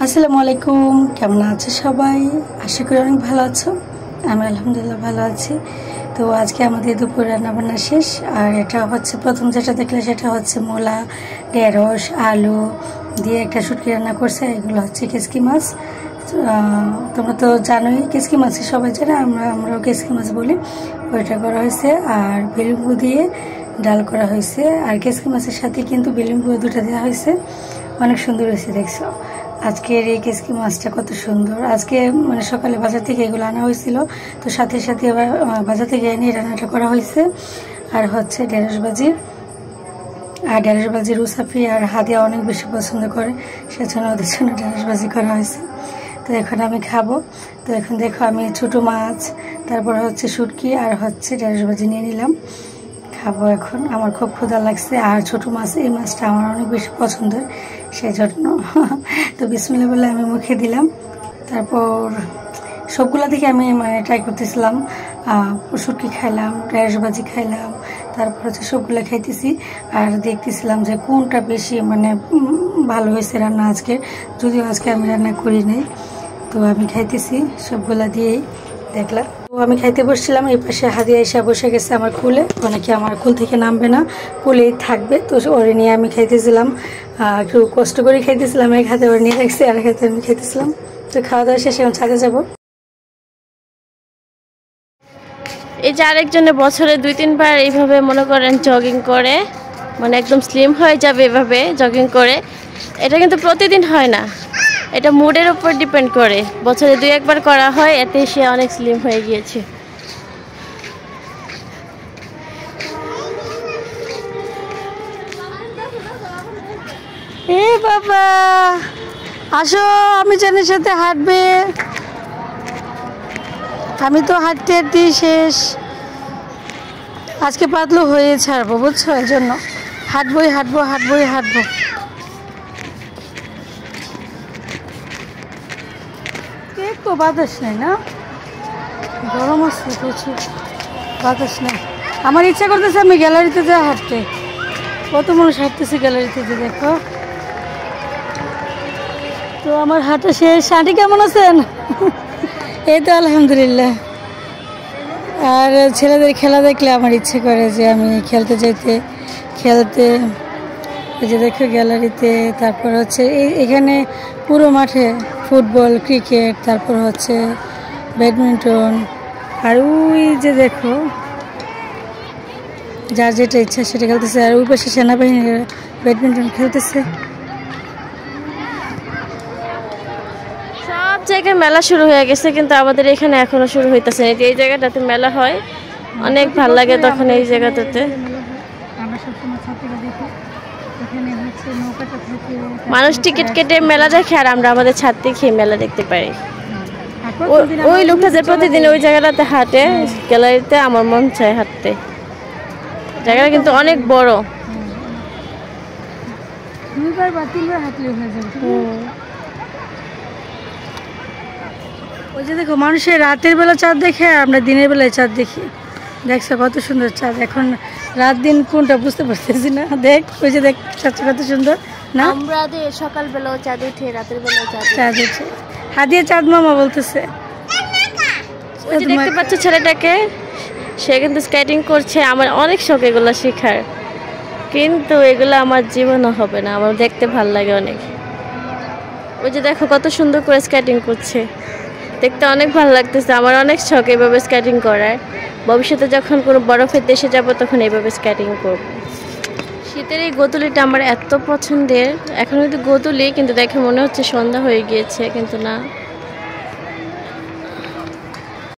আসসালামু আলাইকুম, কেমন আছো সবাই? আশা করি অনেক ভালো আছো। আমি আলহামদুলিল্লাহ ভালো আছি। তো আজকে আমাদের দুপুর রান্নাবান্না শেষ। আর এটা হচ্ছে প্রথম যেটা দেখলে সেটা হচ্ছে মূলা, ঢেঁড়স, আলু দিয়ে একটা শুটকি রান্না করছে। এগুলো হচ্ছে কেসকি মাছ। তোমরা তো জানোই কেসকি মাছ, সবাই জানে, আমরাও কেসকি মাছ বলি। ওইটা করা হয়েছে আর বেলুঙ্গু দিয়ে ডাল করা হয়েছে। আর কেসকি মাছের সাথে কিন্তু বেলুঙ্গু দুটা দেওয়া হয়েছে। অনেক সুন্দর হয়েছে, দেখছো? আজকের এই কেসকি মাছটা কত সুন্দর। আজকে মানে সকালে বাজার থেকে এগুলো আনা হয়েছিল, তো সাথে সাথে আবার বাজার থেকে এনে রান্নাটা করা হয়েছে। আর হচ্ছে ঢেঁড়স ভাজি, আর ঢেঁড়স ভাজি রুসাফি আর হাদিয়া অনেক বেশি পছন্দ করে, সেজন্য ওদের জন্য ঢেঁড়স ভাজি করা হয়েছে। তো এখন আমি খাবো। তো এখন দেখো আমি ছোটো মাছ, তারপর হচ্ছে শুটকি আর হচ্ছে ঢেঁড়স ভাজি নিয়ে নিলাম, খাবো এখন। আমার খুব ক্ষুধা লাগছে। আর ছোটো মাছ, এই মাছটা আমার অনেক বেশি পছন্দের, সেই জন্য তো বিসমিল্লাহ বলে আমি মুখে দিলাম। তারপর সবগুলা থেকে আমি মানে ট্রাই করতেছিলাম। শুটকি খাইলাম, ঢেঁড়স ভাজি খাইলাম, তারপর হচ্ছে সবগুলো খাইতেছি আর দেখতেছিলাম যে কোনটা বেশি মানে ভালো হয়েছে রান্না আজকে, যদিও আজকে আমি রান্না করি নাই। তো আমি খাইতেছি সবগুলা দিয়েই, দেখলাম। তো আমি খাইতে বসছিলাম, এই পাশে হাদিয়া এসে বসে গেছে আমার কুলে। অনেকে আমার কুল থেকে নামবে না, কুলেই থাকবে। তো ওরে নিয়ে আমি খাইতেছিলাম, একটু কষ্ট করে খাইতেছিলাম। এক হাতে ওরে নিয়ে রাখছি, আর এক হাতে আমি খাইতেছিলাম। তো খাওয়া দাওয়া শেষে আমি ছাদে যাবো। এই যে আরেকজনে বছরে 2-3 বার এইভাবে মনে করেন জগিং করে, মানে একদম স্লিম হয়ে যাবে এভাবে জগিং করে। এটা কিন্তু প্রতিদিন হয় না, এটা মুডের উপর ডিপেন্ড করে। বছরে 2-1 বার করা হয়, এতে সে অনেক স্লিম হয়ে গিয়েছে। এ বাবা, আসো, আমি জানের সাথে হাঁটবে। আমি তো হাঁটতে হাঁটতে শেষ। আজকে পাতলু হয়ে ছাড়বো, বুঝছো? এই জন্য হাঁটবোই হাঁটবো, হাঁটবোই হাঁটবো। একটু বাতাস নেই না, গরম আসছে প্রচুর, বাতাস নেই। আমার ইচ্ছা করতেছে আমি গ্যালারিতে যাই হাঁটতে। কত মানুষ হাঁটতেছে গ্যালারিতে, যে দেখো। তো আমার হাঁটা শেষ। আন্টি কেমন আছেন? এই তো আলহামদুলিল্লাহ। আর ছেলেদের খেলা দেখলে আমার ইচ্ছে করে যে আমি খেলতে যেতে, খেলতে। এই যে দেখো গ্যালারিতে, তারপর হচ্ছে এখানে পুরো মাঠে ফুটবল, ক্রিকেট, তারপর হচ্ছে ব্যাডমিন্টন। আর ওই যে দেখো যার যেটা ইচ্ছা সেটা খেলতেছে। আর ওই পাশে সেনাবাহিনীরা ব্যাডমিন্টন খেলতেছে। সব জায়গায় মেলা শুরু হয়ে গেছে, কিন্তু আমাদের এখানে এখনো শুরু হইতেছে না। এই জায়গাটাতে মেলা হয়, অনেক ভাল লাগে তখন এই জায়গাটাতে। মানুষ টিকিট কেটে মেলা দেখে, আর আমরা আমাদের ছাদ থেকে মেলা দেখতে পারি। ওই লোকটা যে প্রতিদিন ওই জায়গাটাতে হাঁটে গ্যালারিতে, আমার মন চায় হাঁটতে। জায়গাটা কিন্তু অনেক বড়। ওই যে দেখো মানুষের রাতের বেলা চাঁদ দেখে, আর আমরা দিনের বেলায় চাঁদ দেখি। দেখছো কত সুন্দর চাঁদ। এখন রাত দিন কোনটা বুঝতে পারতেছি না। দেখ ওই যে দেখ চাঁদটা কত সুন্দর না? আমরা সকাল বেলাও চাঁদ উঠে, রাতের বেলাও চাঁদ উঠে। হাদিয়া চাঁদ মামা বলতেছে। দেখতে পাচ্ছ ছেলেটাকে, সে কিন্তু স্কেটিং করছে। আমার অনেক শখ এগুলো শেখার, কিন্তু এগুলো আমার জীবনও হবে না। আমার দেখতে ভাল লাগে অনেক। ওই যে দেখো কত সুন্দর করে স্কেটিং করছে, দেখতে অনেক ভালো লাগতেছে। আমার অনেক শখ এইভাবে স্কেটিং করার। ভবিষ্যতে যখন কোনো বরফের দেশে যাব তখন এইভাবে স্কেটিং করব। শীতের এই গোধূলিটা আমার এত পছন্দের। এখন কিন্তু গোধূলি, কিন্তু দেখে মনে হচ্ছে সন্ধ্যা হয়ে গিয়েছে, কিন্তু না।